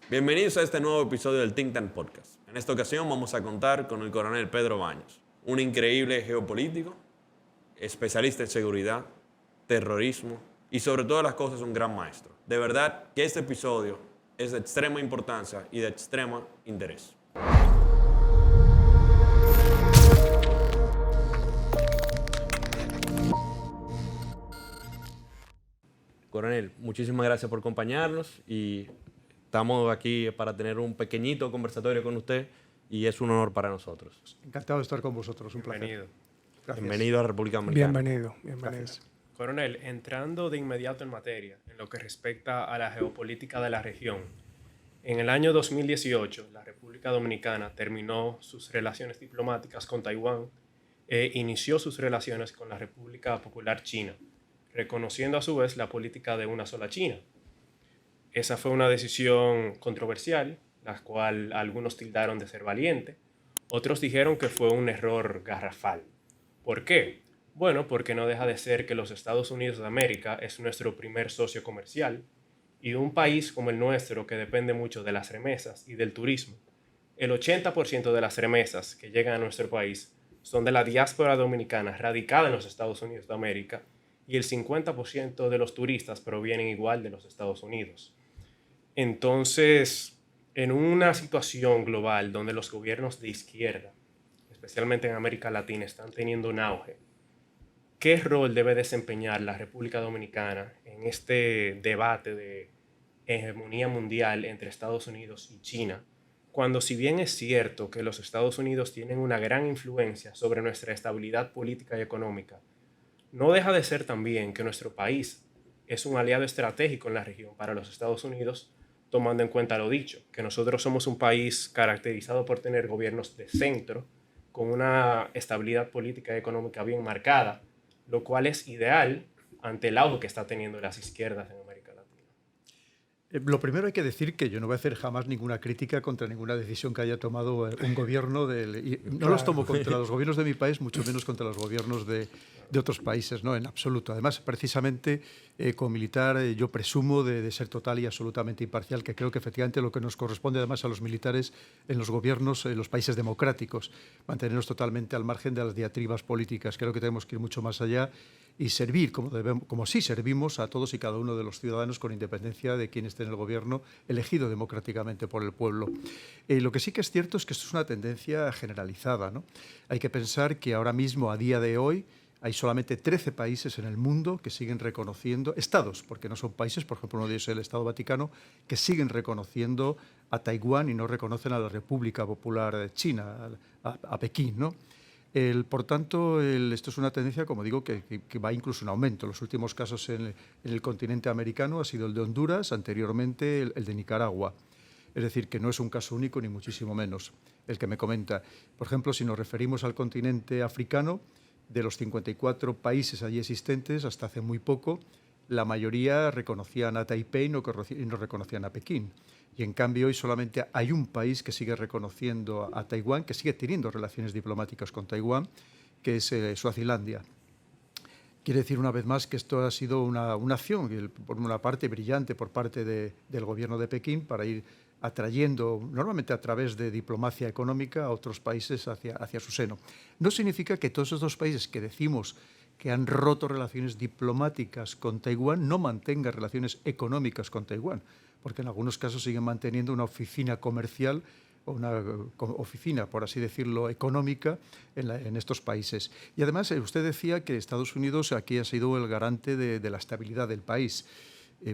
Bienvenidos a este nuevo episodio del Think Tank Podcast. En esta ocasión vamos a contar con el coronel Pedro Baños, un increíble geopolítico, especialista en seguridad, terrorismo y sobre todas las cosas un gran maestro. De verdad que este episodio es de extrema importancia y de extremo interés. Coronel, muchísimas gracias por acompañarnos y estamos aquí para tener un pequeñito conversatorio con usted y es un honor para nosotros. Encantado de estar con vosotros, un placer. Bienvenido. Gracias. Bienvenido a la República Dominicana. Bienvenido. Gracias. Coronel, entrando de inmediato en materia, en lo que respecta a la geopolítica de la región, en el año 2018 la República Dominicana terminó sus relaciones diplomáticas con Taiwán e inició sus relaciones con la República Popular China, reconociendo a su vez la política de una sola China. Esa fue una decisión controversial, la cual algunos tildaron de ser valiente, otros dijeron que fue un error garrafal. ¿Por qué? Bueno, porque no deja de ser que los Estados Unidos de América es nuestro primer socio comercial y un país como el nuestro que depende mucho de las remesas y del turismo. El 80% de las remesas que llegan a nuestro país son de la diáspora dominicana radicada en los Estados Unidos de América y el 50% de los turistas provienen igual de los Estados Unidos. Entonces, en una situación global donde los gobiernos de izquierda, especialmente en América Latina, están teniendo un auge, ¿qué rol debe desempeñar la República Dominicana en este debate de hegemonía mundial entre Estados Unidos y China? Cuando, si bien es cierto que los Estados Unidos tienen una gran influencia sobre nuestra estabilidad política y económica, no deja de ser también que nuestro país es un aliado estratégico en la región para los Estados Unidos, tomando en cuenta lo dicho, que nosotros somos un país caracterizado por tener gobiernos de centro, con una estabilidad política y económica bien marcada, lo cual es ideal ante el auge que está teniendo las izquierdas en América Latina. Lo primero hay que decir que yo no voy a hacer jamás ninguna crítica contra ninguna decisión que haya tomado un gobierno. No los tomo contra los gobiernos de mi país, mucho menos contra los gobiernos de otros países, no, en absoluto. Además, precisamente, como militar, yo presumo de ser total y absolutamente imparcial, que creo que efectivamente lo que nos corresponde además a los militares en los gobiernos, en los países democráticos, mantenernos totalmente al margen de las diatribas políticas. Creo que tenemos que ir mucho más allá y servir, como sí servimos a todos y cada uno de los ciudadanos con independencia de quién esté en el gobierno, elegido democráticamente por el pueblo. Lo que sí que es cierto es que esto es una tendencia generalizada, ¿no? Hay que pensar que ahora mismo, a día de hoy, hay solamente 13 países en el mundo que siguen reconociendo, estados, porque no son países, por ejemplo, uno de ellos es el Estado Vaticano, que siguen reconociendo a Taiwán y no reconocen a la República Popular China, a Pekín, ¿no? Por tanto, esto es una tendencia, como digo, que va incluso en aumento. Los últimos casos en el continente americano ha sido el de Honduras, anteriormente el de Nicaragua. Es decir, que no es un caso único, ni muchísimo menos el que me comenta. Por ejemplo, si nos referimos al continente africano, de los 54 países allí existentes, hasta hace muy poco, la mayoría reconocían a Taipei y no reconocían a Pekín. Y en cambio hoy solamente hay un país que sigue reconociendo a Taiwán, que sigue teniendo relaciones diplomáticas con Taiwán, que es Suazilandia. Quiere decir una vez más que esto ha sido una acción, por una parte brillante por parte del gobierno de Pekín para ir atrayendo, normalmente a través de diplomacia económica, a otros países hacia su seno. No significa que todos esos países que decimos que han roto relaciones diplomáticas con Taiwán no mantengan relaciones económicas con Taiwán, porque en algunos casos siguen manteniendo una oficina comercial o una oficina, por así decirlo, económica en estos países. Y además, usted decía que Estados Unidos aquí ha sido el garante de la estabilidad del país.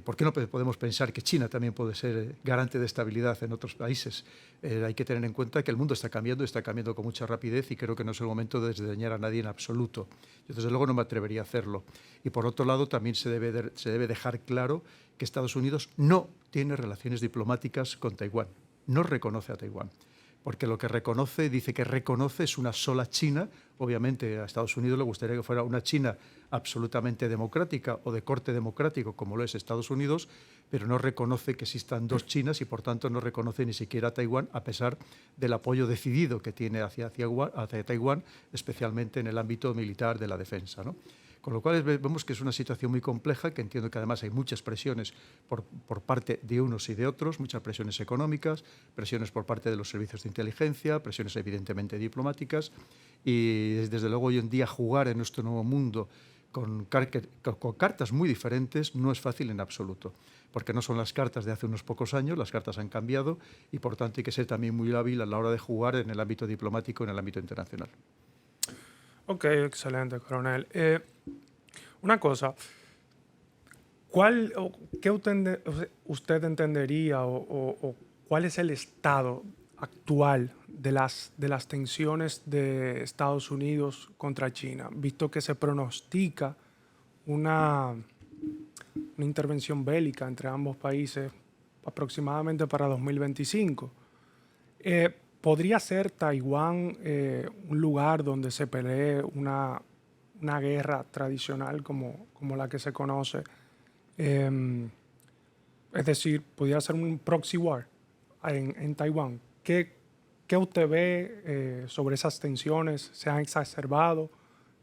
¿Por qué no podemos pensar que China también puede ser garante de estabilidad en otros países? Hay que tener en cuenta que el mundo está cambiando con mucha rapidez y creo que no es el momento de desdeñar a nadie en absoluto. Yo desde luego no me atrevería a hacerlo. Y por otro lado también se debe dejar claro que Estados Unidos no tiene relaciones diplomáticas con Taiwán, no reconoce a Taiwán. Porque lo que reconoce, dice que reconoce es una sola China. Obviamente a Estados Unidos le gustaría que fuera una China absolutamente democrática o de corte democrático, como lo es Estados Unidos, pero no reconoce que existan dos Chinas y, por tanto, no reconoce ni siquiera a Taiwán, a pesar del apoyo decidido que tiene hacia Taiwán, especialmente en el ámbito militar de la defensa, ¿no? Con lo cual vemos que es una situación muy compleja, que entiendo que además hay muchas presiones por parte de unos y de otros, muchas presiones económicas, presiones por parte de los servicios de inteligencia, presiones evidentemente diplomáticas, y desde luego hoy en día jugar en nuestro nuevo mundo con cartas muy diferentes no es fácil en absoluto, porque no son las cartas de hace unos pocos años, las cartas han cambiado y por tanto hay que ser también muy hábil a la hora de jugar en el ámbito diplomático, en el ámbito internacional. Ok, excelente, coronel. Una cosa, ¿qué usted entendería o cuál es el estado actual de las tensiones de Estados Unidos contra China, visto que se pronostica una intervención bélica entre ambos países aproximadamente para 2025? ¿Podría ser Taiwán un lugar donde se pelee una guerra tradicional como la que se conoce? Es decir, ¿podría ser un proxy war en Taiwán? ¿Qué usted ve sobre esas tensiones? ¿Se han exacerbado?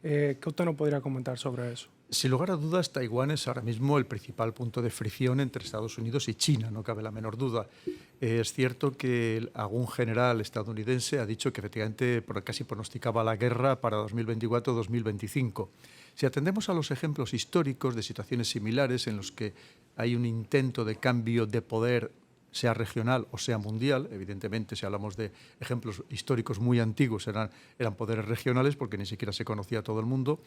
¿Qué usted nos podría comentar sobre eso? Sin lugar a dudas, Taiwán es ahora mismo el principal punto de fricción entre Estados Unidos y China, no cabe la menor duda. Es cierto que algún general estadounidense ha dicho que efectivamente casi pronosticaba la guerra para 2024-2025. Si atendemos a los ejemplos históricos de situaciones similares en los que hay un intento de cambio de poder, sea regional o sea mundial, evidentemente si hablamos de ejemplos históricos muy antiguos eran poderes regionales porque ni siquiera se conocía a todo el mundo,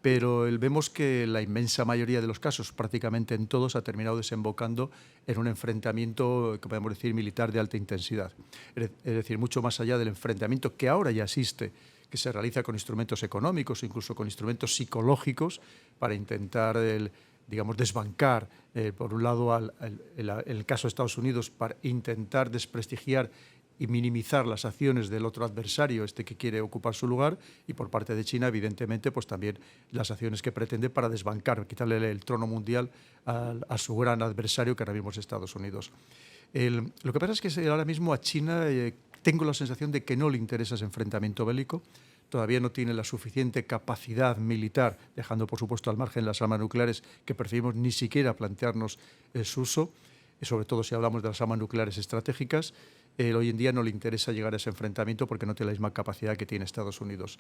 pero vemos que la inmensa mayoría de los casos, prácticamente en todos, ha terminado desembocando en un enfrentamiento, que podemos decir, militar de alta intensidad. Es decir, mucho más allá del enfrentamiento que ahora ya existe, que se realiza con instrumentos económicos, incluso con instrumentos psicológicos, para intentar, digamos, desbancar, por un lado, el caso de Estados Unidos, para intentar desprestigiar y minimizar las acciones del otro adversario, que quiere ocupar su lugar, y por parte de China, evidentemente, pues también las acciones que pretende para desbancar, quitarle el trono mundial a su gran adversario, que ahora mismo es Estados Unidos. Lo que pasa es que ahora mismo a China tengo la sensación de que no le interesa ese enfrentamiento bélico, todavía no tiene la suficiente capacidad militar, dejando por supuesto al margen las armas nucleares, que preferimos ni siquiera plantearnos su uso, sobre todo si hablamos de las armas nucleares estratégicas. Hoy en día no le interesa llegar a ese enfrentamiento porque no tiene la misma capacidad que tiene Estados Unidos.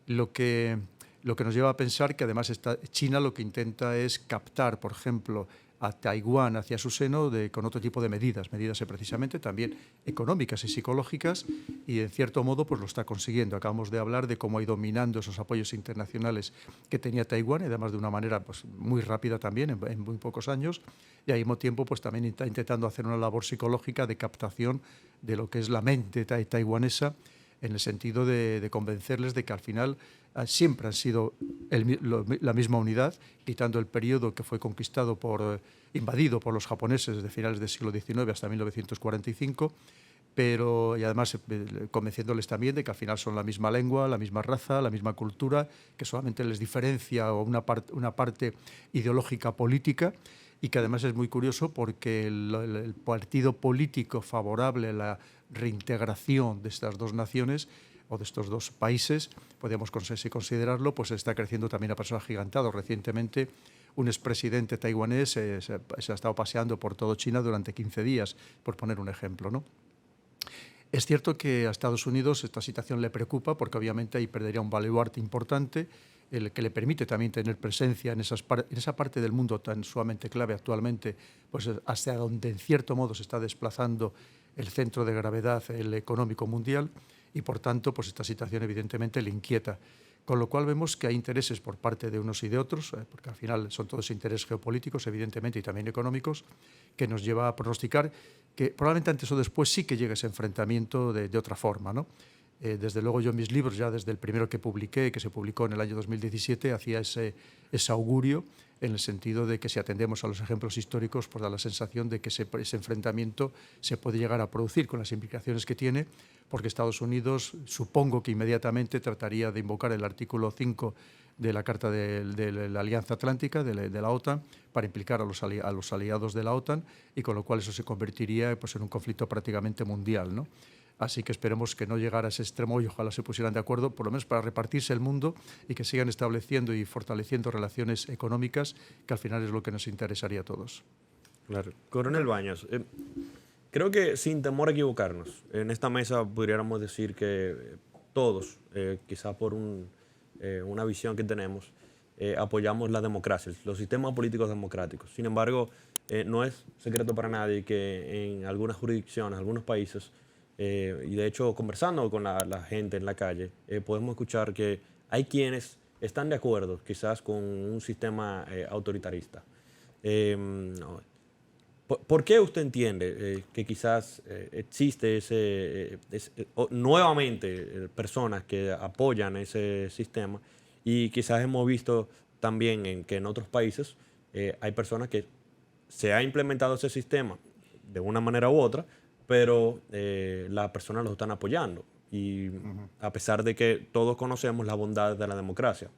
Lo que nos lleva a pensar que además China lo que intenta es captar, por ejemplo, a Taiwán hacia su seno con otro tipo de medidas precisamente también económicas y psicológicas, y en cierto modo pues lo está consiguiendo. Acabamos de hablar de cómo ha ido minando esos apoyos internacionales que tenía Taiwán, y además de una manera pues muy rápida también, en muy pocos años, y al mismo tiempo pues también está intentando hacer una labor psicológica de captación de lo que es la mente taiwanesa, en el sentido de convencerles de que al final siempre han sido la misma unidad, quitando el periodo que fue invadido por los japoneses desde finales del siglo XIX hasta 1945, y además convenciéndoles también de que al final son la misma lengua, la misma raza, la misma cultura, que solamente les diferencia una parte ideológica política, y que además es muy curioso porque el partido político favorable a la reintegración de estas dos naciones o de estos dos países, podríamos considerarlo, pues está creciendo también a pasos agigantados. Recientemente un expresidente taiwanés se ha estado paseando por todo China durante 15 días, por poner un ejemplo, ¿no? Es cierto que a Estados Unidos esta situación le preocupa porque obviamente ahí perdería un baluarte importante, el que le permite también tener presencia en esa parte del mundo tan sumamente clave actualmente, pues hacia donde en cierto modo se está desplazando el centro de gravedad, el económico mundial, y por tanto pues esta situación evidentemente le inquieta. Con lo cual vemos que hay intereses por parte de unos y de otros, porque al final son todos intereses geopolíticos, evidentemente, y también económicos, que nos lleva a pronosticar que probablemente antes o después sí que llegue ese enfrentamiento de otra forma, ¿no? Desde luego yo en mis libros, ya desde el primero que publiqué, que se publicó en el año 2017, hacía ese augurio, en el sentido de que si atendemos a los ejemplos históricos, pues da la sensación de que ese enfrentamiento se puede llegar a producir con las implicaciones que tiene, porque Estados Unidos supongo que inmediatamente trataría de invocar el artículo 5 de la Carta de la Alianza Atlántica, de la OTAN, para implicar a los aliados de la OTAN, y con lo cual eso se convertiría pues en un conflicto prácticamente mundial, ¿no? Así que esperemos que no llegara a ese extremo y ojalá se pusieran de acuerdo, por lo menos para repartirse el mundo y que sigan estableciendo y fortaleciendo relaciones económicas, que al final es lo que nos interesaría a todos. Claro. Coronel Baños, creo que sin temor a equivocarnos, en esta mesa pudiéramos decir que todos, quizás por una visión que tenemos, apoyamos la democracia, los sistemas políticos democráticos. Sin embargo, no es secreto para nadie que en algunas jurisdicciones, algunos países, y de hecho conversando con la gente en la calle, podemos escuchar que hay quienes están de acuerdo quizás con un sistema autoritarista. ¿Por qué usted entiende que quizás existe nuevamente personas que apoyan ese sistema y quizás hemos visto también que en otros países hay personas que se ha implementado ese sistema de una manera u otra, pero las personas lo están apoyando y a pesar de que todos conocemos la bondad de la democracia?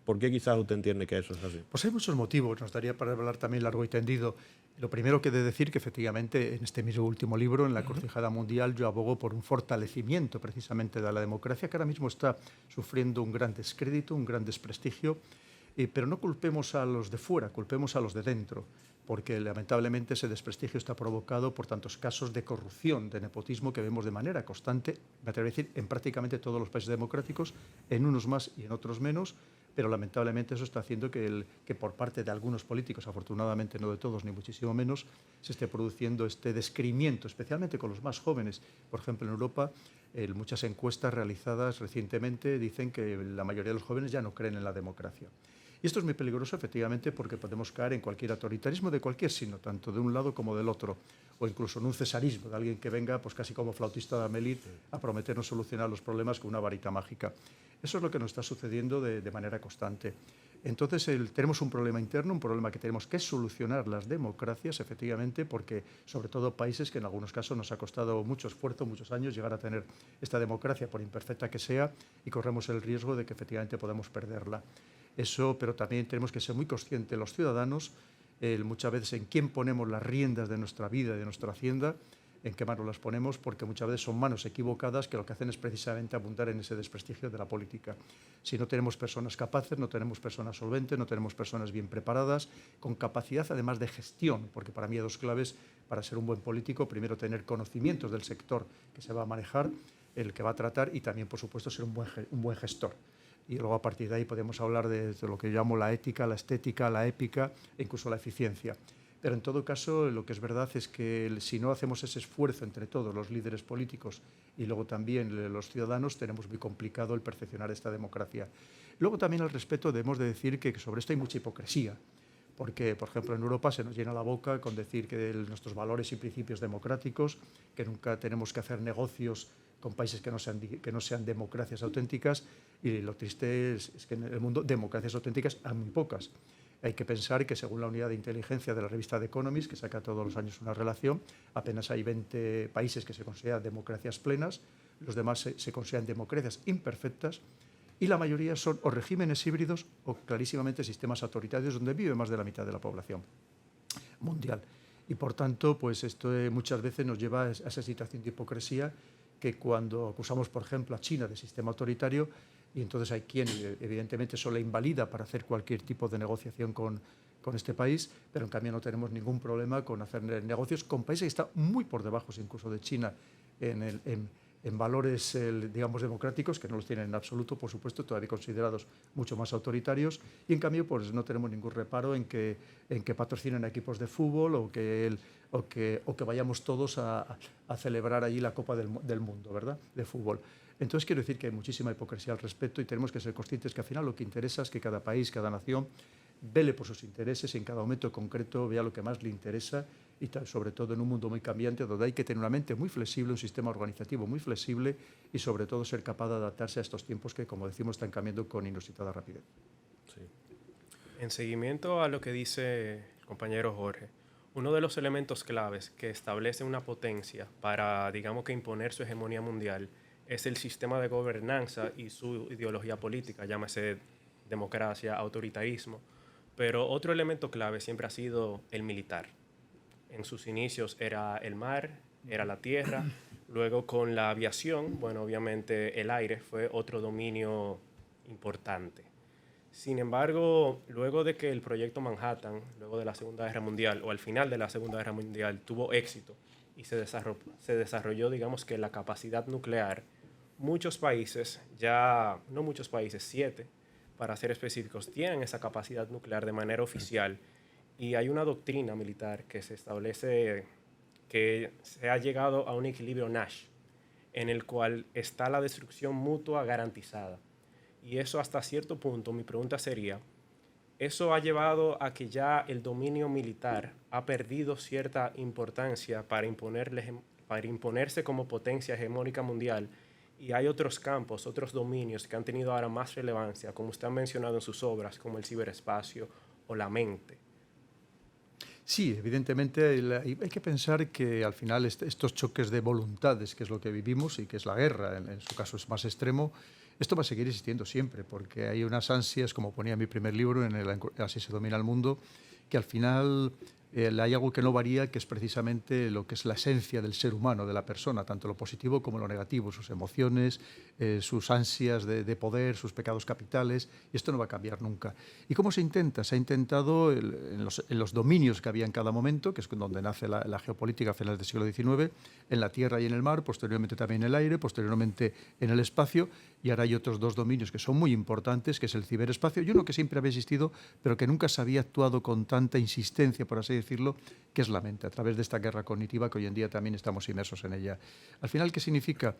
¿Por qué quizás usted entiende que eso es así? Pues hay muchos motivos, nos daría para hablar también largo y tendido. Lo primero que he de decir que efectivamente en este mismo último libro, en la Encrucijada Mundial, yo abogo por un fortalecimiento precisamente de la democracia, que ahora mismo está sufriendo un gran descrédito, un gran desprestigio, pero no culpemos a los de fuera, culpemos a los de dentro, porque lamentablemente ese desprestigio está provocado por tantos casos de corrupción, de nepotismo que vemos de manera constante, me atrevo a decir, en prácticamente todos los países democráticos, en unos más y en otros menos, pero lamentablemente eso está haciendo que por parte de algunos políticos, afortunadamente no de todos ni muchísimo menos, se esté produciendo este descreimiento, especialmente con los más jóvenes. Por ejemplo, en Europa, muchas encuestas realizadas recientemente dicen que la mayoría de los jóvenes ya no creen en la democracia. Y esto es muy peligroso, efectivamente, porque podemos caer en cualquier autoritarismo de cualquier signo, tanto de un lado como del otro, o incluso en un cesarismo de alguien que venga, pues casi como flautista de Amelie, a prometernos solucionar los problemas con una varita mágica. Eso es lo que nos está sucediendo de manera constante. Entonces, tenemos un problema interno, un problema que tenemos que solucionar las democracias, efectivamente, porque sobre todo países que en algunos casos nos ha costado mucho esfuerzo, muchos años, llegar a tener esta democracia, por imperfecta que sea, y corremos el riesgo de que efectivamente podamos perderla. Eso, pero también tenemos que ser muy conscientes los ciudadanos, muchas veces en quién ponemos las riendas de nuestra vida, de nuestra hacienda, en qué manos las ponemos, porque muchas veces son manos equivocadas que lo que hacen es precisamente abundar en ese desprestigio de la política. Si no tenemos personas capaces, no tenemos personas solventes, no tenemos personas bien preparadas, con capacidad además de gestión, porque para mí hay dos claves para ser un buen político: primero, tener conocimientos del sector que se va a manejar, el que va a tratar, y también, por supuesto, ser un buen gestor. Y luego a partir de ahí podemos hablar de lo que yo llamo la ética, la estética, la épica e incluso la eficiencia. Pero en todo caso, lo que es verdad es que si no hacemos ese esfuerzo entre todos los líderes políticos y luego también los ciudadanos, tenemos muy complicado el perfeccionar esta democracia. Luego también al respecto debemos de decir que sobre esto hay mucha hipocresía, porque, por ejemplo, en Europa se nos llena la boca con decir que nuestros valores y principios democráticos, que nunca tenemos que hacer negocios con países que no sean democracias auténticas, y lo triste es que en el mundo democracias auténticas hay muy pocas. Hay que pensar que según la unidad de inteligencia de la revista The Economist, que saca todos los años una relación, apenas hay 20 países que se consideran democracias plenas, los demás se consideran democracias imperfectas, y la mayoría son o regímenes híbridos o clarísimamente sistemas autoritarios donde vive más de la mitad de la población mundial. Y por tanto, pues esto muchas veces nos lleva a esa situación de hipocresía, que cuando acusamos, por ejemplo, a China de sistema autoritario, y entonces hay quien evidentemente eso le invalida para hacer cualquier tipo de negociación con este país, pero en cambio no tenemos ningún problema con hacer negocios con países que están muy por debajo incluso de China en valores, digamos, democráticos, que no los tienen en absoluto, por supuesto, todavía considerados mucho más autoritarios, y en cambio pues no tenemos ningún reparo en que patrocinen equipos de fútbol o que vayamos todos a celebrar allí la Copa del Mundo, ¿verdad?, de fútbol. Entonces quiero decir que hay muchísima hipocresía al respecto y tenemos que ser conscientes que al final lo que interesa es que cada país, cada nación, vele por sus intereses y en cada momento concreto vea lo que más le interesa, y sobre todo en un mundo muy cambiante donde hay que tener una mente muy flexible, un sistema organizativo muy flexible y sobre todo ser capaz de adaptarse a estos tiempos que, como decimos, están cambiando con inusitada rapidez. Sí. En seguimiento a lo que dice el compañero Jorge, uno de los elementos claves que establece una potencia para, digamos, que imponer su hegemonía mundial es el sistema de gobernanza y su ideología política, llámese democracia, autoritarismo. Pero otro elemento clave siempre ha sido el militar. En sus inicios era el mar, era la tierra, Luego con la aviación, bueno, obviamente el aire fue otro dominio importante. Sin embargo, luego de que el proyecto Manhattan, luego de la Segunda Guerra Mundial, o al final de la Segunda Guerra Mundial, tuvo éxito y se desarrolló, digamos que la capacidad nuclear, muchos países, ya no muchos países, 7, para ser específicos, tienen esa capacidad nuclear de manera oficial y hay una doctrina militar que se establece que se ha llegado a un equilibrio Nash, en el cual está la destrucción mutua garantizada. Y eso hasta cierto punto, mi pregunta sería, ¿eso ha llevado a que ya el dominio militar ha perdido cierta importancia para imponerse como potencia hegemónica mundial? Y hay otros campos, otros dominios que han tenido ahora más relevancia, como usted ha mencionado en sus obras, como el ciberespacio o la mente. Sí, evidentemente hay que pensar que al final estos choques de voluntades, que es lo que vivimos y que es la guerra, en su caso es más extremo, esto va a seguir existiendo siempre, porque hay unas ansias, como ponía en mi primer libro, Así se domina el mundo, que al final hay algo que no varía, que es precisamente lo que es la esencia del ser humano, de la persona, tanto lo positivo como lo negativo, sus emociones, sus ansias de poder, sus pecados capitales, y esto no va a cambiar nunca. ¿Y cómo se intenta? Se ha intentado en los dominios que había en cada momento, que es donde nace la geopolítica a finales del siglo XIX, en la tierra y en el mar, posteriormente también en el aire, posteriormente en el espacio, y ahora hay otros dos dominios que son muy importantes, que es el ciberespacio, y uno que siempre había existido, pero que nunca se había actuado con tanta insistencia, por así decirlo, que es la mente, a través de esta guerra cognitiva que hoy en día también estamos inmersos en ella. Al final, ¿qué significa?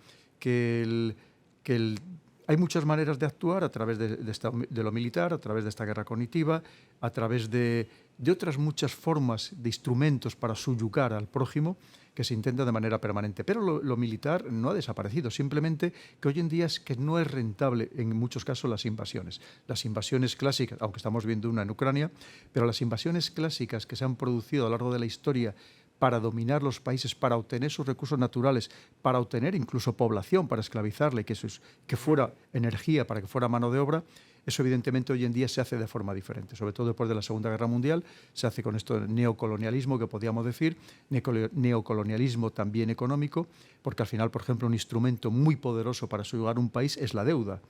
Hay muchas maneras de actuar a través de lo militar, a través de esta guerra cognitiva, a través de otras muchas formas de instrumentos para subyugar al prójimo, que se intenta de manera permanente. Pero lo militar no ha desaparecido, simplemente que hoy en día es que no es rentable en muchos casos las invasiones. Las invasiones clásicas, aunque estamos viendo una en Ucrania, pero las invasiones clásicas que se han producido a lo largo de la historia para dominar los países, para obtener sus recursos naturales, para obtener incluso población, para esclavizarle, que fuera energía, para que fuera mano de obra, eso evidentemente hoy en día se hace de forma diferente. Sobre todo después de la Segunda Guerra Mundial, se hace con esto del neocolonialismo, que podríamos decir, neocolonialismo también económico, porque al final, por ejemplo, un instrumento muy poderoso para subyugar un país es la deuda.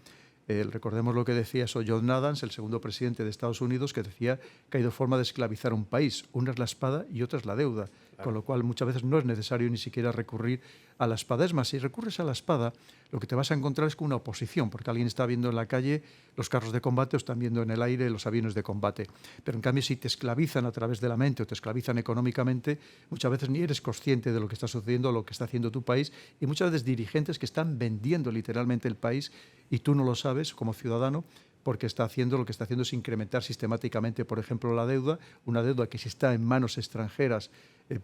Recordemos lo que decía John Adams, el segundo presidente de Estados Unidos, que decía que hay dos formas de esclavizar un país. Una es la espada y otra es la deuda. Claro. Con lo cual muchas veces no es necesario ni siquiera recurrir a la espada. Es más, si recurres a la espada, lo que te vas a encontrar es con una oposición, porque alguien está viendo en la calle los carros de combate o están viendo en el aire los aviones de combate. Pero en cambio, si te esclavizan a través de la mente o te esclavizan económicamente, muchas veces ni eres consciente de lo que está sucediendo o lo que está haciendo tu país, y muchas veces dirigentes que están vendiendo literalmente el país y tú no lo sabes como ciudadano, porque lo que está haciendo es incrementar sistemáticamente, por ejemplo, la deuda, una deuda que si está en manos extranjeras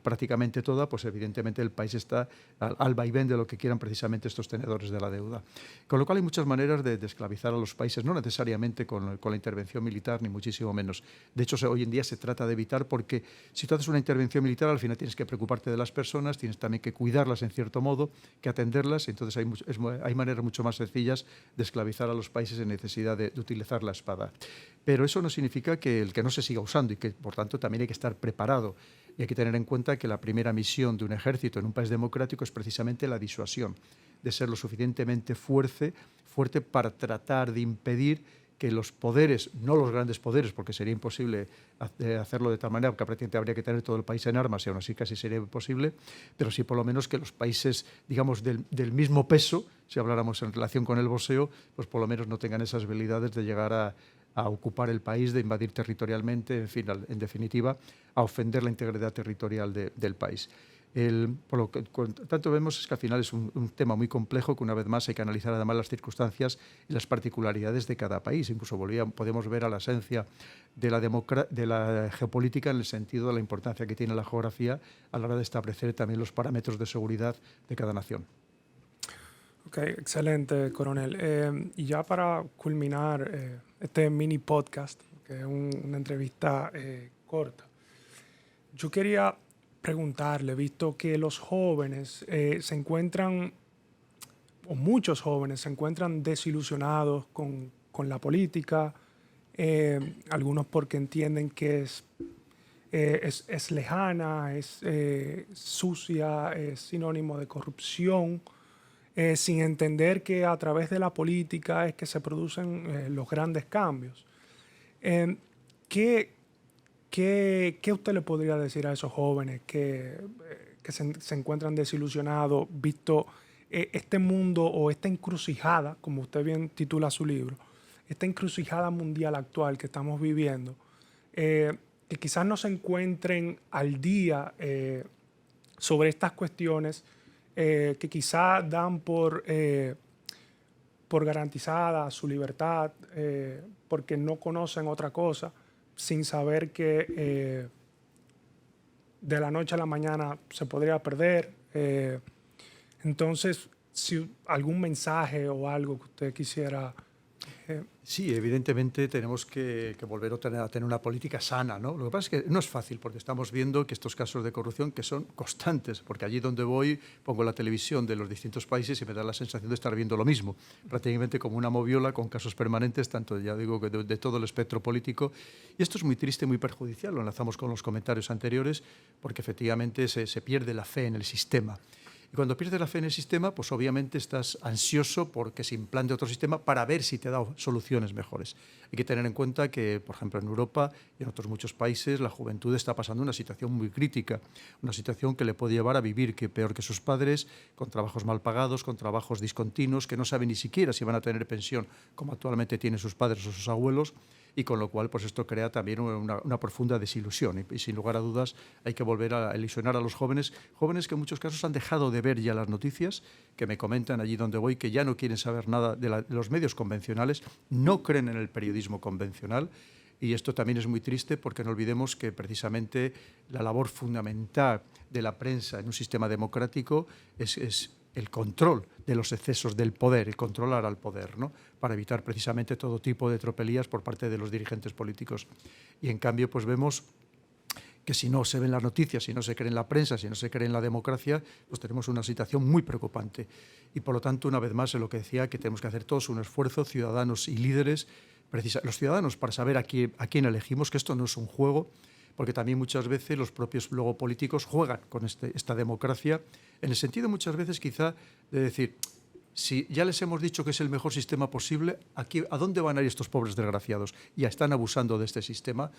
prácticamente toda, pues evidentemente el país está al vaivén de lo que quieran precisamente estos tenedores de la deuda. Con lo cual hay muchas maneras de esclavizar a los países, no necesariamente con la intervención militar, ni muchísimo menos. De hecho, hoy en día se trata de evitar, porque si tú haces una intervención militar, al final tienes que preocuparte de las personas, tienes también que cuidarlas en cierto modo, que atenderlas, entonces hay maneras mucho más sencillas de esclavizar a los países sin necesidad de utilizar la espada. Pero eso no significa que el que no se siga usando y que, por tanto, también hay que estar preparado. Y hay que tener en cuenta que la primera misión de un ejército en un país democrático es precisamente la disuasión, de ser lo suficientemente fuerte para tratar de impedir que los poderes, no los grandes poderes, porque sería imposible hacerlo de tal manera, porque prácticamente habría que tener todo el país en armas y aún así casi sería imposible, pero sí por lo menos que los países, digamos, del mismo peso, si habláramos en relación con el boxeo, pues por lo menos no tengan esas habilidades de llegar a ocupar el país, de invadir territorialmente, en fin, en definitiva, a ofender la integridad territorial del país. Por lo que tanto vemos es que al final es un tema muy complejo que una vez más hay que analizar además las circunstancias y las particularidades de cada país. Incluso podemos ver a la esencia de la geopolítica en el sentido de la importancia que tiene la geografía a la hora de establecer también los parámetros de seguridad de cada nación. Ok, excelente, coronel. Y ya para culminar este mini podcast, que es una entrevista corta, yo quería preguntarle, visto que los jóvenes se encuentran, o muchos jóvenes se encuentran desilusionados con la política, algunos porque entienden que es es lejana, es sucia, es sinónimo de corrupción, sin entender que a través de la política es que se producen los grandes cambios. Eh, ¿qué, qué usted le podría decir a esos jóvenes que se encuentran desilusionados, visto este mundo o esta encrucijada, como usted bien titula su libro, esta encrucijada mundial actual que estamos viviendo, que quizás no se encuentren al día sobre estas cuestiones que quizás dan por garantizada su libertad porque no conocen otra cosa, sin saber que de la noche a la mañana se podría perder? Entonces, si algún mensaje o algo que usted quisiera... Sí, evidentemente tenemos que volver a tener una política sana, ¿no? Lo que pasa es que no es fácil, porque estamos viendo que estos casos de corrupción que son constantes, porque allí donde voy pongo la televisión de los distintos países y me da la sensación de estar viendo lo mismo, prácticamente como una moviola con casos permanentes, tanto, ya digo, que de todo el espectro político. Y esto es muy triste, muy perjudicial, lo enlazamos con los comentarios anteriores, porque efectivamente se pierde la fe en el sistema. Y cuando pierdes la fe en el sistema, pues obviamente estás ansioso porque se implante otro sistema para ver si te da soluciones mejores. Hay que tener en cuenta que, por ejemplo, en Europa y en otros muchos países, la juventud está pasando una situación muy crítica, una situación que le puede llevar a vivir peor que sus padres, con trabajos mal pagados, con trabajos discontinuos, que no saben ni siquiera si van a tener pensión, como actualmente tienen sus padres o sus abuelos, y con lo cual pues esto crea también una profunda desilusión. Y sin lugar a dudas hay que volver a ilusionar a los jóvenes que en muchos casos han dejado de ver ya las noticias, que me comentan allí donde voy que ya no quieren saber nada de los medios convencionales, no creen en el periodismo convencional. Y esto también es muy triste porque no olvidemos que precisamente la labor fundamental de la prensa en un sistema democrático es el control de los excesos del poder, el controlar al poder, ¿no? Para evitar precisamente todo tipo de tropelías por parte de los dirigentes políticos. Y en cambio, pues vemos que si no se ven las noticias, si no se cree en la prensa, si no se cree en la democracia, pues tenemos una situación muy preocupante. Y por lo tanto, una vez más, en lo que decía, que tenemos que hacer todos un esfuerzo, ciudadanos y líderes, los ciudadanos para saber a quién elegimos, que esto no es un juego, porque también muchas veces los propios luego políticos juegan con esta democracia, en el sentido muchas veces quizá de decir, si ya les hemos dicho que es el mejor sistema posible, ¿a dónde van a ir estos pobres desgraciados? Ya están abusando de este sistema,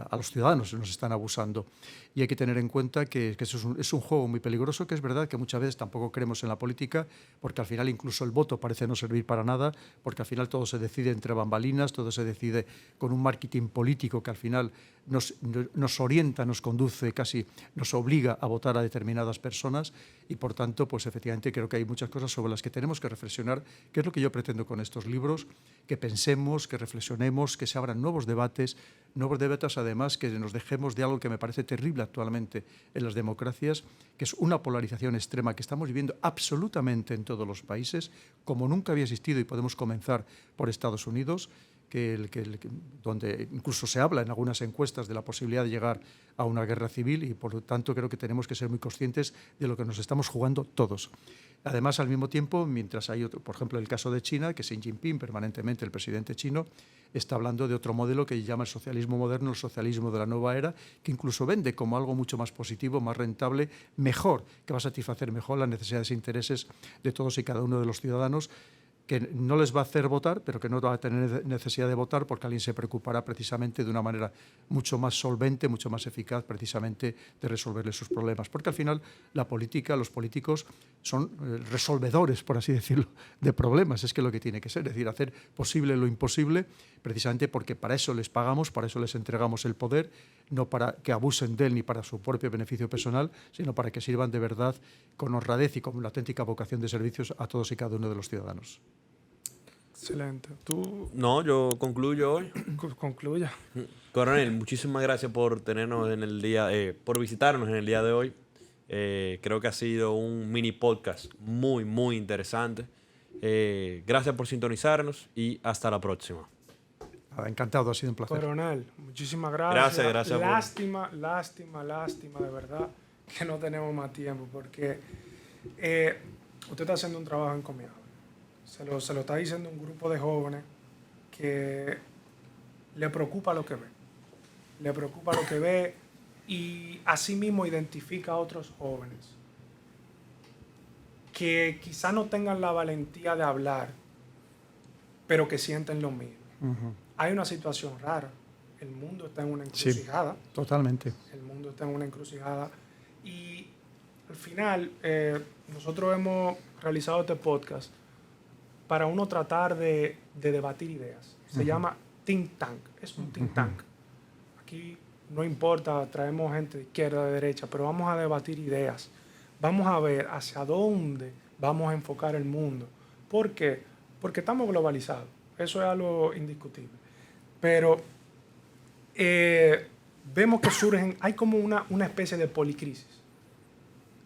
a los ciudadanos nos están abusando. Y hay que tener en cuenta que eso es un juego muy peligroso, que es verdad que muchas veces tampoco creemos en la política, porque al final incluso el voto parece no servir para nada, porque al final todo se decide entre bambalinas, todo se decide con un marketing político que al final nos orienta, nos conduce, casi nos obliga a votar a determinadas personas, y por tanto, pues efectivamente creo que hay muchas cosas sobre las que tenemos que reflexionar, que es lo que yo pretendo con estos libros, que pensemos, que reflexionemos, que se abran nuevos debates además, que nos dejemos de algo que me parece terrible actualmente en las democracias, que es una polarización extrema que estamos viviendo absolutamente en todos los países, como nunca había existido, y podemos comenzar por Estados Unidos, donde incluso se habla en algunas encuestas de la posibilidad de llegar a una guerra civil, y por lo tanto creo que tenemos que ser muy conscientes de lo que nos estamos jugando todos. Además, al mismo tiempo, mientras hay otro, por ejemplo, el caso de China, que Xi Jinping, permanentemente el presidente chino, está hablando de otro modelo que llama el socialismo moderno, el socialismo de la nueva era, que incluso vende como algo mucho más positivo, más rentable, mejor, que va a satisfacer mejor las necesidades e intereses de todos y cada uno de los ciudadanos, que no les va a hacer votar, pero que no va a tener necesidad de votar porque alguien se preocupará precisamente de una manera mucho más solvente, mucho más eficaz, precisamente de resolverles sus problemas. Porque al final la política, los políticos son resolvedores, por así decirlo, de problemas. Es que lo que tiene que ser, es decir, hacer posible lo imposible, precisamente porque para eso les pagamos, para eso les entregamos el poder, no para que abusen de él ni para su propio beneficio personal, sino para que sirvan de verdad con honradez y con una auténtica vocación de servicios a todos y cada uno de los ciudadanos. Excelente. ¿Tú? No, yo concluyo hoy. Concluya. Coronel, muchísimas gracias por tenernos en el día, por visitarnos en el día de hoy. Creo que ha sido un mini podcast muy, muy interesante. Gracias por sintonizarnos y hasta la próxima. Encantado, ha sido un placer. Coronel, muchísimas gracias. Gracias. Lástima, de verdad, que no tenemos más tiempo, porque usted está haciendo un trabajo encomiable. Se lo está diciendo un grupo de jóvenes que le preocupa lo que ven. le preocupa lo que ve y asimismo identifica a otros jóvenes que quizá no tengan la valentía de hablar, pero que sienten lo mismo. Hay una situación rara. El mundo está en una encrucijada. Sí, totalmente. El mundo está en una encrucijada. Y al final, nosotros hemos realizado este podcast para uno tratar de debatir ideas. Se llama Think Tank. Es un think tank. Aquí no importa, traemos gente de izquierda, de derecha, pero vamos a debatir ideas. Vamos a ver hacia dónde vamos a enfocar el mundo. ¿Por qué? Porque estamos globalizados. Eso es algo indiscutible. Pero vemos que surgen, hay como una especie de policrisis.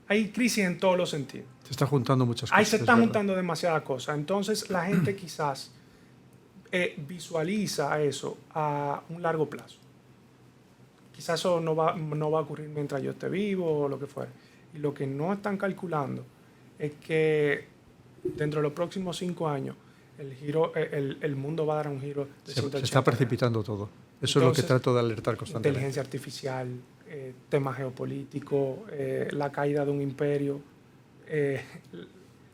Hay crisis en todos los sentidos. Se están juntando muchas cosas. Ahí se están juntando demasiadas cosas. Entonces la gente quizás visualiza eso a un largo plazo. Quizás eso no va a ocurrir mientras yo esté vivo o lo que fuera. Y lo que no están calculando es que dentro de los próximos 5 años el mundo va a dar un giro de 180 se está precipitando todo. Eso es lo que trato de alertar constantemente. Inteligencia artificial, temas geopolíticos, la caída de un imperio,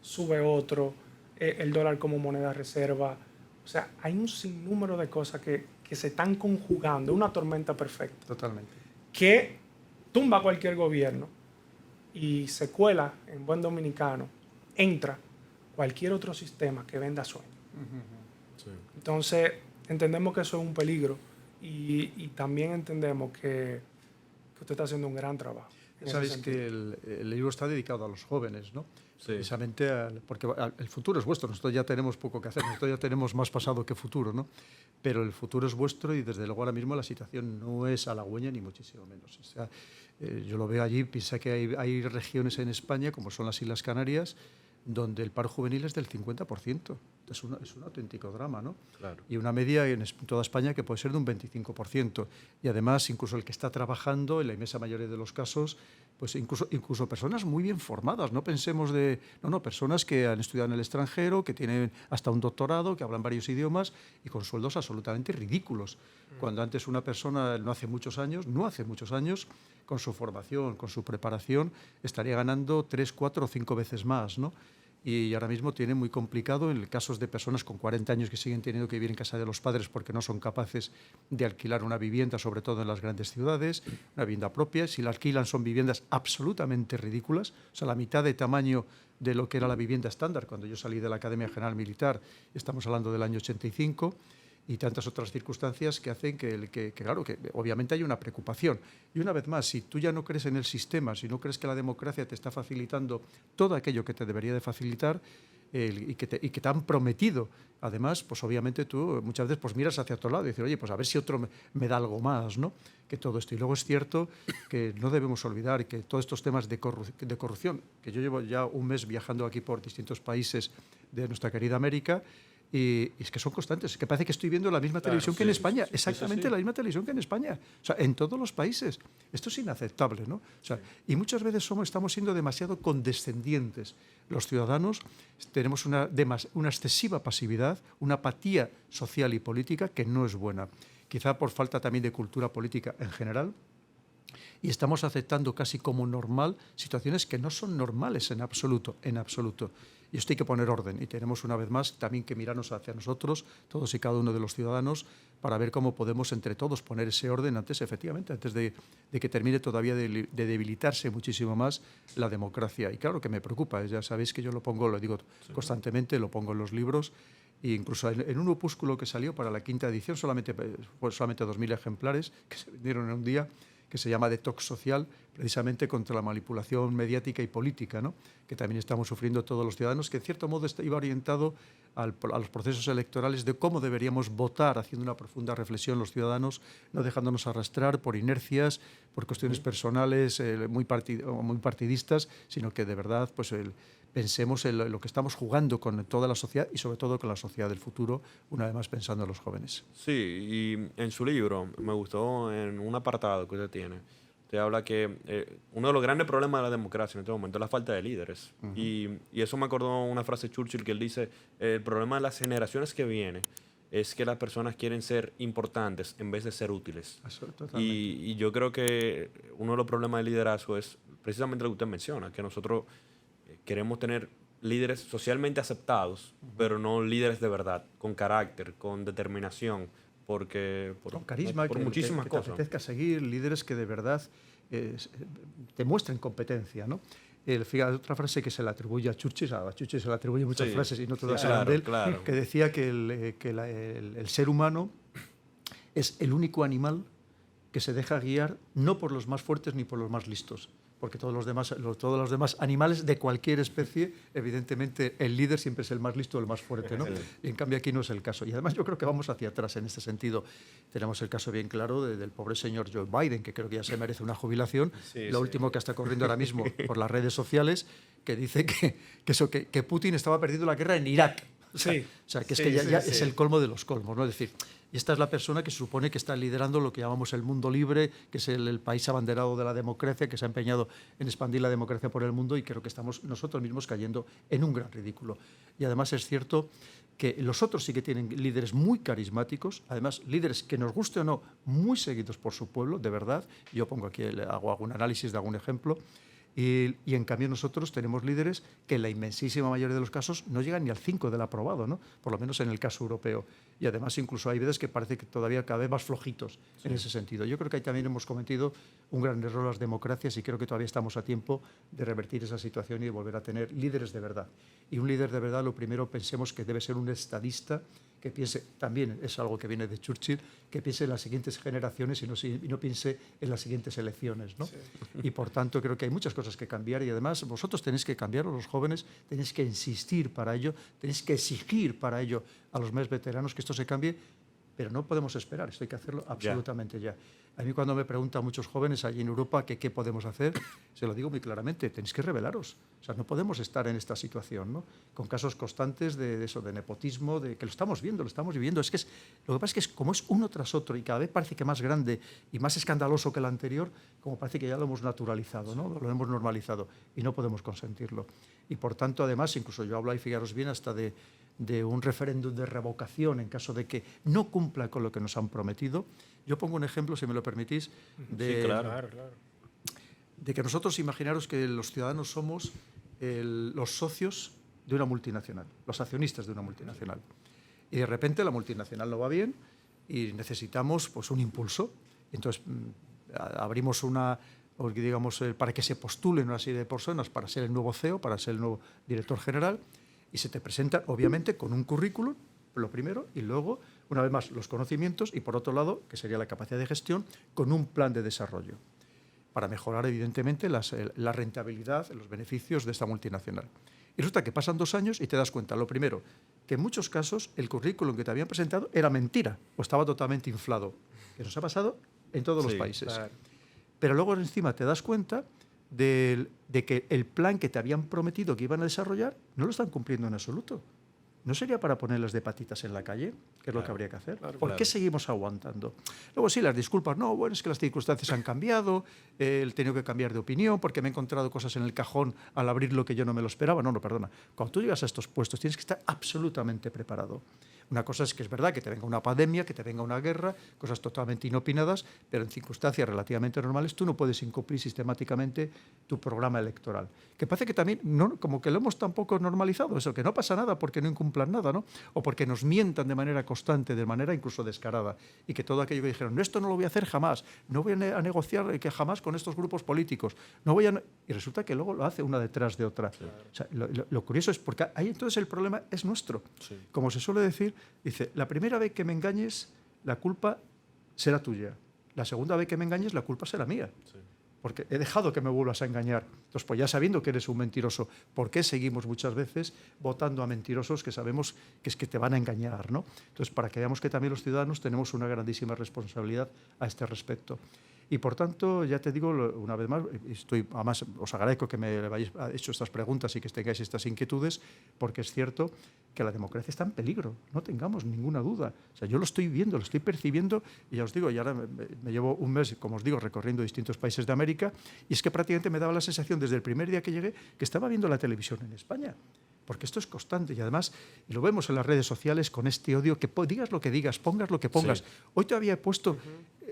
sube otro, el dólar como moneda reserva. O sea, hay un sinnúmero de cosas que se están conjugando, una tormenta perfecta. Totalmente. Que tumba cualquier gobierno y se cuela, en buen dominicano, entra cualquier otro sistema que venda sueño. Sí. Entonces, entendemos que eso es un peligro y también entendemos que usted está haciendo un gran trabajo. Sabéis que el libro está dedicado a los jóvenes, ¿no? Sí. Precisamente porque el futuro es vuestro. Nosotros ya tenemos poco que hacer, nosotros ya tenemos más pasado que futuro, ¿no? Pero el futuro es vuestro y desde luego ahora mismo la situación no es halagüeña ni muchísimo menos. O sea, yo lo veo allí, piensa que hay regiones en España, como son las Islas Canarias, donde el paro juvenil es del 50%. Es un auténtico drama, ¿no? Claro. Y una media en toda España que puede ser de un 25%. Y además, incluso el que está trabajando, en la inmensa mayoría de los casos, pues incluso personas muy bien formadas. No pensemos personas que han estudiado en el extranjero, que tienen hasta un doctorado, que hablan varios idiomas y con sueldos absolutamente ridículos. Cuando antes una persona, no hace muchos años, con su formación, con su preparación, estaría ganando 3, 4 o 5 veces más, ¿no? Y ahora mismo tiene muy complicado en casos de personas con 40 años que siguen teniendo que vivir en casa de los padres porque no son capaces de alquilar una vivienda, sobre todo en las grandes ciudades, una vivienda propia. Si la alquilan son viviendas absolutamente ridículas, o sea, la mitad de tamaño de lo que era la vivienda estándar cuando yo salí de la Academia General Militar, estamos hablando del año 85, y tantas otras circunstancias que hacen que claro, que obviamente hay una preocupación. Y una vez más, si tú ya no crees en el sistema, si no crees que la democracia te está facilitando todo aquello que te debería de facilitar y que te han prometido, además, pues obviamente tú muchas veces pues miras hacia otro lado y dices, oye, pues a ver si otro me da algo más, ¿no? Que todo esto. Y luego es cierto que no debemos olvidar que todos estos temas de corrupción, que yo llevo ya un mes viajando aquí por distintos países de nuestra querida América, y es que son constantes, es que parece que estoy viendo la misma televisión que en España, exactamente la misma televisión que en España, o sea, en todos los países. Esto es inaceptable, ¿no? O sea, y muchas veces estamos siendo demasiado condescendientes. Los ciudadanos tenemos una excesiva pasividad, una apatía social y política que no es buena. Quizá por falta también de cultura política en general, y estamos aceptando casi como normal situaciones que no son normales en absoluto, en absoluto. Y esto hay que poner orden y tenemos una vez más también que mirarnos hacia nosotros, todos y cada uno de los ciudadanos, para ver cómo podemos entre todos poner ese orden antes de que termine todavía de debilitarse muchísimo más la democracia. Y claro que me preocupa, ya sabéis que yo lo digo constantemente, lo pongo en los libros, e incluso en un opúsculo que salió para la 5ª edición, solamente 2.000 ejemplares que se vendieron en un día, que se llama Detox Social, precisamente contra la manipulación mediática y política, ¿no? Que también estamos sufriendo todos los ciudadanos, que en cierto modo iba orientado a los procesos electorales de cómo deberíamos votar, haciendo una profunda reflexión los ciudadanos, no dejándonos arrastrar por inercias, por cuestiones personales muy partidistas, sino que de verdad pues pensemos en lo que estamos jugando con toda la sociedad y sobre todo con la sociedad del futuro, una vez más pensando en los jóvenes. Sí, y en su libro me gustó en un apartado que usted tiene. Usted habla que uno de los grandes problemas de la democracia en este momento es la falta de líderes. Y eso me acordó una frase de Churchill que él dice, el problema de las generaciones que vienen es que las personas quieren ser importantes en vez de ser útiles. Totalmente. Y yo creo que uno de los problemas del liderazgo es precisamente lo que usted menciona, que nosotros queremos tener líderes socialmente aceptados, pero no líderes de verdad, con carácter, con determinación, con carisma, por que muchísimas te cosas. apetezca seguir, líderes que de verdad te muestren competencia, ¿no? Fíjate, otra frase que se le atribuye a Churchill se le atribuye muchas Sí, frases y no todas sí, eran de él, claro. que decía que el ser humano es el único animal que se deja guiar no por los más fuertes ni por los más listos, porque todos los demás animales de cualquier especie, evidentemente el líder siempre es el más listo o el más fuerte, ¿no? Y en cambio aquí no es el caso. Y además yo creo que vamos hacia atrás en este sentido. Tenemos el caso bien claro del pobre señor Joe Biden, que creo que ya se merece una jubilación. Lo último que está corriendo ahora mismo por las redes sociales, que dice que Putin estaba perdiendo la guerra en Irak. O sea, ya es el colmo de los colmos, ¿no? Es decir, y esta es la persona que se supone que está liderando lo que llamamos el mundo libre, que es el país abanderado de la democracia, que se ha empeñado en expandir la democracia por el mundo, y creo que estamos nosotros mismos cayendo en un gran ridículo. Y además es cierto que los otros sí que tienen líderes muy carismáticos, además líderes que nos guste o no, muy seguidos por su pueblo, de verdad. Yo pongo aquí, hago algún análisis de algún ejemplo. Y en cambio nosotros tenemos líderes que en la inmensísima mayoría de los casos no llegan ni al 5 del aprobado, ¿no? Por lo menos en el caso europeo. Y además incluso hay veces que parece que todavía cada vez más flojitos en ese sentido. Yo creo que ahí también hemos cometido un gran error las democracias, y creo que todavía estamos a tiempo de revertir esa situación y de volver a tener líderes de verdad. Y un líder de verdad, lo primero, pensemos que debe ser un estadista que piense, también es algo que viene de Churchill, que piense en las siguientes generaciones y no piense en las siguientes elecciones, ¿no? Sí. Y por tanto creo que hay muchas cosas que cambiar, y además vosotros tenéis que cambiar, los jóvenes tenéis que insistir para ello, tenéis que exigir para ello a los más veteranos que esto se cambie, pero no podemos esperar, esto hay que hacerlo absolutamente ya. A mí cuando me preguntan muchos jóvenes allí en Europa que qué podemos hacer, se lo digo muy claramente, tenéis que rebelaros. O sea, no podemos estar en esta situación, ¿no? Con casos constantes de nepotismo, de que lo estamos viviendo. Lo que pasa es que como es uno tras otro y cada vez parece que más grande y más escandaloso que el anterior, como parece que ya lo hemos naturalizado, ¿no? Lo hemos normalizado, y no podemos consentirlo. Y por tanto, además, incluso yo hablo ahí, fijaros bien, hasta de un referéndum de revocación en caso de que no cumpla con lo que nos han prometido. Yo pongo un ejemplo, si me lo permitís, de que nosotros, imaginaros que los ciudadanos somos los socios de una multinacional, los accionistas de una multinacional. Y de repente la multinacional no va bien y necesitamos pues, un impulso. Entonces abrimos para que se postulen una serie de personas para ser el nuevo CEO, para ser el nuevo director general, y se te presenta, obviamente, con un currículum, lo primero, y luego, una vez más, los conocimientos, y por otro lado, que sería la capacidad de gestión, con un plan de desarrollo, para mejorar, evidentemente, la rentabilidad, los beneficios de esta multinacional. Y resulta que pasan 2 años y te das cuenta, lo primero, que en muchos casos el currículum que te habían presentado era mentira, o estaba totalmente inflado, que nos ha pasado en todos los países. Claro. Pero luego encima te das cuenta de que el plan que te habían prometido que iban a desarrollar no lo están cumpliendo en absoluto. ¿No sería para ponerles de patitas en la calle? Que es lo que habría que hacer. ¿Por qué seguimos aguantando? Luego sí, las disculpas. No, bueno, es que las circunstancias han cambiado, he tenido que cambiar de opinión porque me he encontrado cosas en el cajón al abrir lo que yo no me lo esperaba. No, perdona. Cuando tú llegas a estos puestos tienes que estar absolutamente preparado. Una cosa es que es verdad que te venga una pandemia, que te venga una guerra, cosas totalmente inopinadas, pero en circunstancias relativamente normales tú no puedes incumplir sistemáticamente tu programa electoral. Que parece que también, como que lo hemos tampoco normalizado, eso, que no pasa nada porque no incumplan nada, ¿no? O porque nos mientan de manera constante, de manera incluso descarada, y que todo aquello que dijeron, no, esto no lo voy a hacer jamás, no voy a negociar que jamás con estos grupos políticos, y resulta que luego lo hace una detrás de otra. Sí. O sea, lo curioso es porque ahí entonces el problema es nuestro. Sí. Como se suele decir, dice, la primera vez que me engañes, la culpa será tuya. La segunda vez que me engañes, la culpa será mía. Sí. Porque he dejado que me vuelvas a engañar. Entonces, pues ya sabiendo que eres un mentiroso, ¿por qué seguimos muchas veces votando a mentirosos que sabemos que es que te van a engañar, ¿no? Entonces, para que veamos que también los ciudadanos tenemos una grandísima responsabilidad a este respecto. Y por tanto, ya te digo una vez más, además os agradezco que me hayáis hecho estas preguntas y que tengáis estas inquietudes, porque es cierto que la democracia está en peligro, no tengamos ninguna duda. O sea, yo lo estoy viendo, lo estoy percibiendo, y ya os digo, y ahora me llevo un mes, como os digo, recorriendo distintos países de América, y es que prácticamente me daba la sensación desde el primer día que llegué que estaba viendo la televisión en España. porque esto es constante y además y lo vemos en las redes sociales con este odio que digas lo que digas, pongas lo que pongas. Sí. Hoy todavía he puesto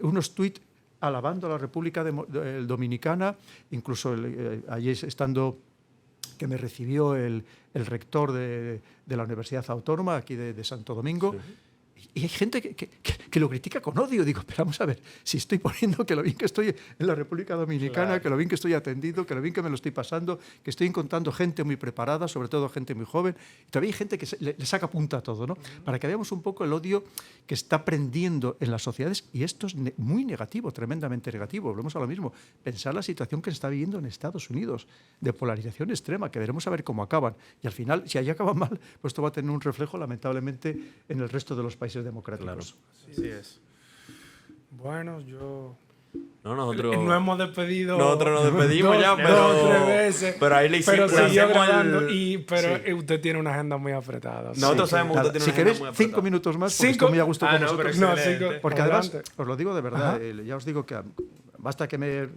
unos tuits alabando a la República Dominicana, incluso allí estando que me recibió el rector de la Universidad Autónoma aquí de Santo Domingo. Sí. Y hay gente que lo critica con odio. Digo, pero vamos a ver, si estoy poniendo que lo bien que estoy en la República Dominicana, claro, que lo bien que estoy atendido, que lo bien que me lo estoy pasando, que estoy encontrando gente muy preparada, sobre todo gente muy joven. Y todavía hay gente que le saca punta a todo, ¿no? Para que veamos un poco el odio que está prendiendo en las sociedades. Y esto es muy negativo, tremendamente negativo. Volvemos a lo mismo. Pensar la situación que se está viviendo en Estados Unidos, de polarización extrema, que veremos a ver cómo acaban. Y al final, si allí acaban mal, pues esto va a tener un reflejo, lamentablemente, en el resto de los países democráticos. Claro. Así es. Bueno, nosotros no hemos despedido. Nosotros nos despedimos ya, pero 3 veces. Pero ahí le hicimos. Pero siguió grabando. Pero usted tiene una agenda muy apretada. Nosotros sabemos que usted tiene una agenda muy apretada. Si queréis 5 minutos más, porque estoy muy a gusto con vosotros. Porque además, os lo digo de verdad, ya os digo que basta que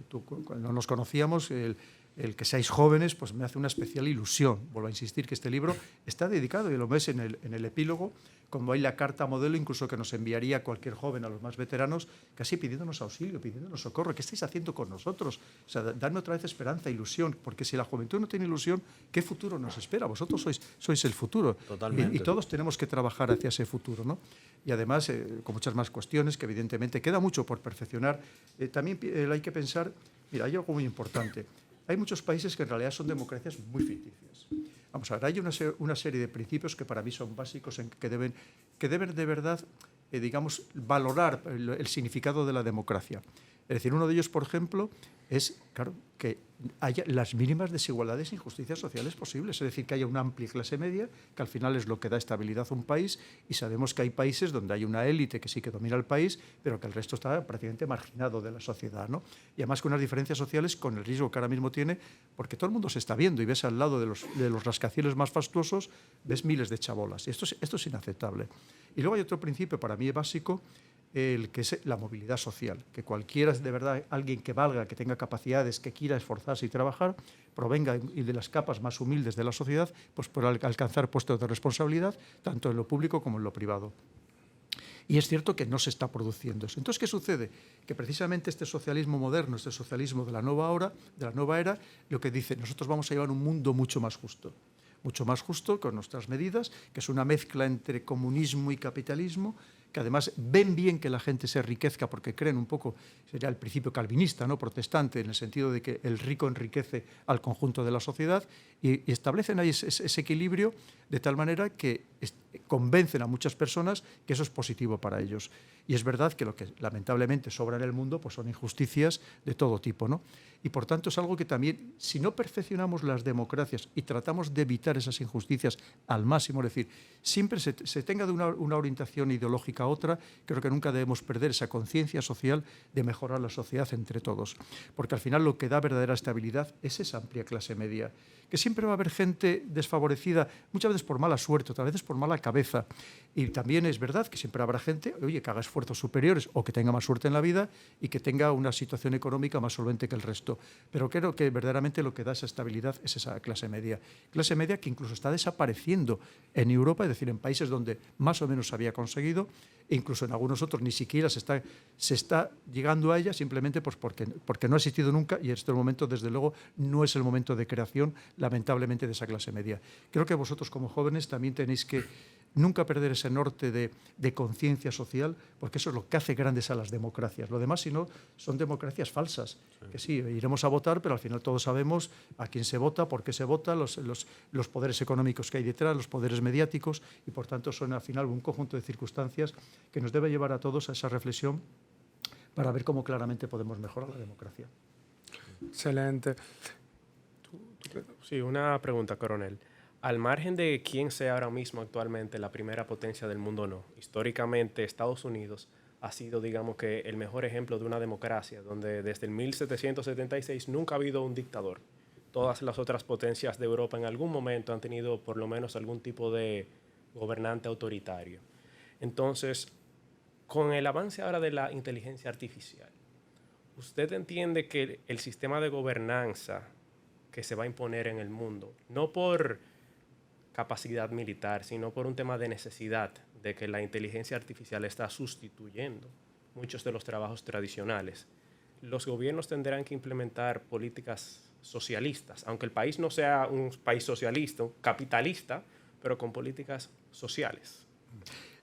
cuando nos conocíamos, el que seáis jóvenes, pues me hace una especial ilusión. Vuelvo a insistir que este libro está dedicado, y lo ves en el epílogo, como hay la carta modelo, incluso que nos enviaría cualquier joven a los más veteranos, casi pidiéndonos auxilio, pidiéndonos socorro. ¿Qué estáis haciendo con nosotros? O sea, darme otra vez esperanza, ilusión, porque si la juventud no tiene ilusión, ¿qué futuro nos espera? Vosotros sois el futuro. Totalmente. Y todos tenemos que trabajar hacia ese futuro, ¿no? Y además, con muchas más cuestiones que evidentemente queda mucho por perfeccionar. También hay que pensar, mira, hay algo muy importante. Hay muchos países que en realidad son democracias muy ficticias. Vamos a ver, hay una serie de principios que para mí son básicos, que deben de verdad, digamos, valorar el significado de la democracia. Es decir, uno de ellos, por ejemplo, es, claro, que haya las mínimas desigualdades e injusticias sociales posibles. Es decir, que haya una amplia clase media, que al final es lo que da estabilidad a un país, y sabemos que hay países donde hay una élite que sí que domina el país, pero que el resto está prácticamente marginado de la sociedad, ¿no? Y además con unas diferencias sociales, con el riesgo que ahora mismo tiene, porque todo el mundo se está viendo y ves al lado de los rascacielos más fastuosos, ves miles de chabolas. Y esto es inaceptable. Y luego hay otro principio para mí básico, el que es la movilidad social, que cualquiera, de verdad, alguien que valga, que tenga capacidades, que quiera esforzarse y trabajar, provenga de las capas más humildes de la sociedad, pues por alcanzar puestos de responsabilidad, tanto en lo público como en lo privado. Y es cierto que no se está produciendo eso. Entonces, ¿qué sucede? Que precisamente este socialismo moderno, este socialismo de la nueva era, lo que dice, nosotros vamos a llevar un mundo mucho más justo con nuestras medidas, que es una mezcla entre comunismo y capitalismo, que además ven bien que la gente se enriquezca porque creen un poco, sería el principio calvinista, ¿no? Protestante, en el sentido de que el rico enriquece al conjunto de la sociedad, y establecen ahí ese equilibrio de tal manera que convencen a muchas personas que eso es positivo para ellos. Y es verdad que lo que lamentablemente sobra en el mundo pues son injusticias de todo tipo, ¿no? Y por tanto es algo que también, si no perfeccionamos las democracias y tratamos de evitar esas injusticias al máximo, es decir, siempre se tenga de una orientación ideológica a otra, creo que nunca debemos perder esa conciencia social de mejorar la sociedad entre todos. Porque al final lo que da verdadera estabilidad es esa amplia clase media, que siempre va a haber gente desfavorecida, muchas veces por mala suerte, otras veces por mala cabeza. Y también es verdad que siempre habrá gente, oye, que haga esfuerzos superiores o que tenga más suerte en la vida y que tenga una situación económica más solvente que el resto. Pero creo que verdaderamente lo que da esa estabilidad es esa clase media. Clase media que incluso está desapareciendo en Europa, es decir, en países donde más o menos se había conseguido, e incluso en algunos otros ni siquiera se está llegando a ella, simplemente pues porque no ha existido nunca, y en este momento, desde luego, no es el momento de creación, lamentablemente, de esa clase media. Creo que vosotros como jóvenes también tenéis que nunca perder ese norte de conciencia social, porque eso es lo que hace grandes a las democracias. Lo demás, si no, son democracias falsas. Sí. Que sí, iremos a votar, pero al final todos sabemos a quién se vota, por qué se vota, los poderes económicos que hay detrás, los poderes mediáticos, y por tanto son al final un conjunto de circunstancias que nos debe llevar a todos a esa reflexión para ver cómo claramente podemos mejorar la democracia. Excelente. Sí, una pregunta, coronel. Al margen de quién sea ahora mismo actualmente la primera potencia del mundo o no, históricamente Estados Unidos ha sido, digamos que, el mejor ejemplo de una democracia, donde desde el 1776 nunca ha habido un dictador. Todas las otras potencias de Europa en algún momento han tenido por lo menos algún tipo de gobernante autoritario. Entonces, con el avance ahora de la inteligencia artificial, ¿usted entiende que el sistema de gobernanza que se va a imponer en el mundo, no por capacidad militar, sino por un tema de necesidad, de que la inteligencia artificial está sustituyendo muchos de los trabajos tradicionales. Los gobiernos tendrán que implementar políticas socialistas, aunque el país no sea un país socialista, capitalista, pero con políticas sociales.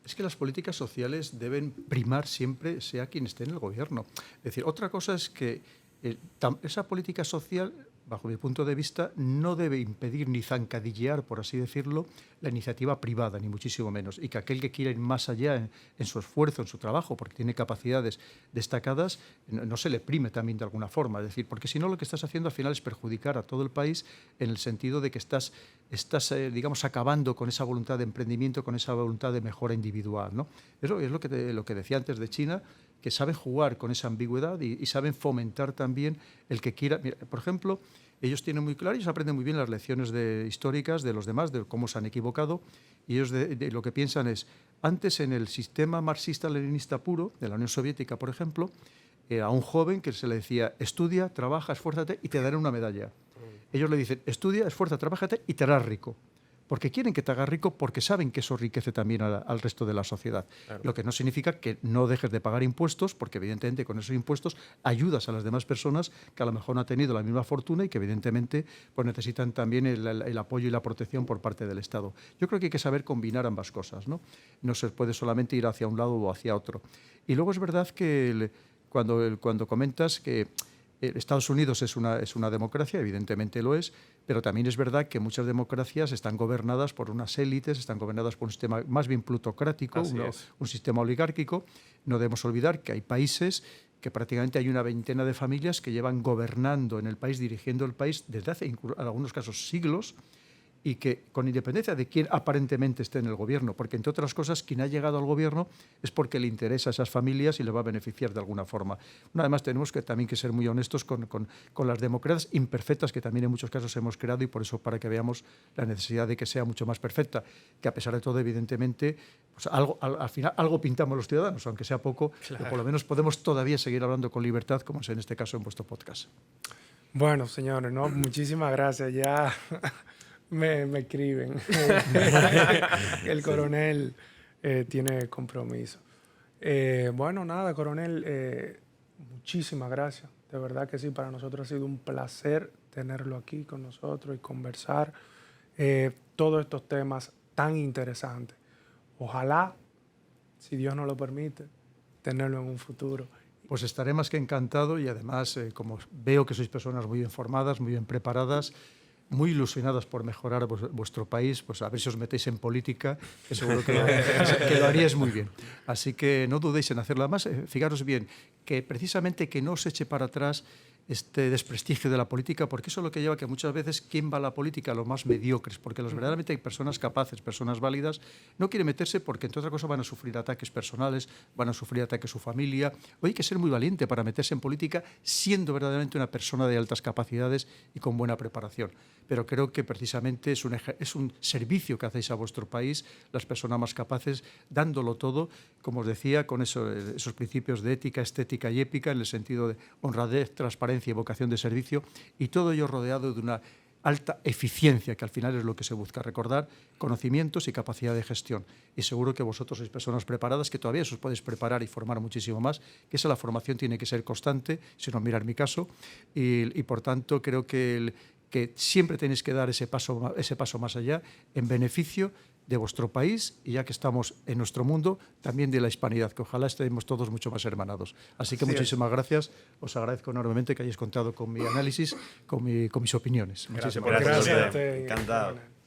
Es que las políticas sociales deben primar siempre, sea quien esté en el gobierno. Es decir, otra cosa es que esa política social, bajo mi punto de vista, no debe impedir ni zancadillear, por así decirlo, la iniciativa privada, ni muchísimo menos. Y que aquel que quiera ir más allá en su esfuerzo, en su trabajo, porque tiene capacidades destacadas, no se le prime también de alguna forma. Es decir, porque si no, lo que estás haciendo al final es perjudicar a todo el país en el sentido de que estás digamos, acabando con esa voluntad de emprendimiento, con esa voluntad de mejora individual, ¿no? Eso es lo que decía antes de China, que saben jugar con esa ambigüedad y saben fomentar también el que quiera. Mira, por ejemplo, ellos tienen muy claro, ellos aprenden muy bien las lecciones históricas de los demás, de cómo se han equivocado, y ellos de lo que piensan es, antes en el sistema marxista-leninista puro, de la Unión Soviética, por ejemplo, a un joven que se le decía, estudia, trabaja, esfuérzate y te daré una medalla. Ellos le dicen, estudia, esfuérzate, trabájate y te harás rico. Porque quieren que te hagas rico, porque saben que eso enriquece también al resto de la sociedad. Claro. Lo que no significa que no dejes de pagar impuestos, porque evidentemente con esos impuestos ayudas a las demás personas que a lo mejor no han tenido la misma fortuna y que evidentemente pues necesitan también el apoyo y la protección por parte del Estado. Yo creo que hay que saber combinar ambas cosas, ¿no? No se puede solamente ir hacia un lado o hacia otro. Y luego es verdad que cuando comentas que Estados Unidos es una democracia, evidentemente lo es, pero también es verdad que muchas democracias están gobernadas por unas élites, están gobernadas por un sistema más bien plutocrático, un sistema oligárquico. No debemos olvidar que hay países que prácticamente hay una veintena de familias que llevan gobernando en el país, dirigiendo el país desde hace, en algunos casos, siglos, y que con independencia de quién aparentemente esté en el gobierno, porque entre otras cosas quien ha llegado al gobierno es porque le interesa a esas familias y le va a beneficiar de alguna forma. Además tenemos también que ser muy honestos con las democracias imperfectas que también en muchos casos hemos creado, y por eso para que veamos la necesidad de que sea mucho más perfecta, que a pesar de todo evidentemente pues al final algo pintamos los ciudadanos, aunque sea poco, claro. Pero por lo menos podemos todavía seguir hablando con libertad, como es en este caso en vuestro podcast. Bueno, señores, ¿no? Muchísimas gracias. Ya me escriben. El coronel tiene compromiso. Bueno, nada, coronel, muchísimas gracias. De verdad que sí, para nosotros ha sido un placer tenerlo aquí con nosotros y conversar todos estos temas tan interesantes. Ojalá, si Dios nos lo permite, tenerlo en un futuro. Pues estaré más que encantado, y además, como veo que sois personas muy bien formadas, muy bien preparadas, muy ilusionadas por mejorar vuestro país, pues a ver si os metéis en política, que seguro que lo haríais muy bien. Así que no dudéis en hacerlo. Además, fijaros bien, que precisamente que no os eche para atrás este desprestigio de la política, porque eso es lo que lleva a que muchas veces quien va a la política, los más mediocres, porque verdaderamente hay personas capaces, personas válidas, no quieren meterse porque entre otras cosas van a sufrir ataques personales, van a sufrir ataques a su familia. Hoy hay que ser muy valiente para meterse en política siendo verdaderamente una persona de altas capacidades y con buena preparación. Pero creo que precisamente es un servicio que hacéis a vuestro país, las personas más capaces, dándolo todo, como os decía, con esos principios de ética, estética y épica, en el sentido de honradez, transparencia y vocación de servicio, y todo ello rodeado de una alta eficiencia, que al final es lo que se busca, recordar conocimientos y capacidad de gestión. Y seguro que vosotros sois personas preparadas, que todavía os podéis preparar y formar muchísimo más, que esa la formación tiene que ser constante, si no mirar mi caso, y por tanto creo que siempre tenéis que dar ese paso más allá en beneficio de vuestro país, y ya que estamos en nuestro mundo, también de la hispanidad, que ojalá estemos todos mucho más hermanados. Así que muchísimas gracias, os agradezco enormemente que hayáis contado con mi análisis, con mis opiniones. Muchísimas gracias. Gracias. Encantado.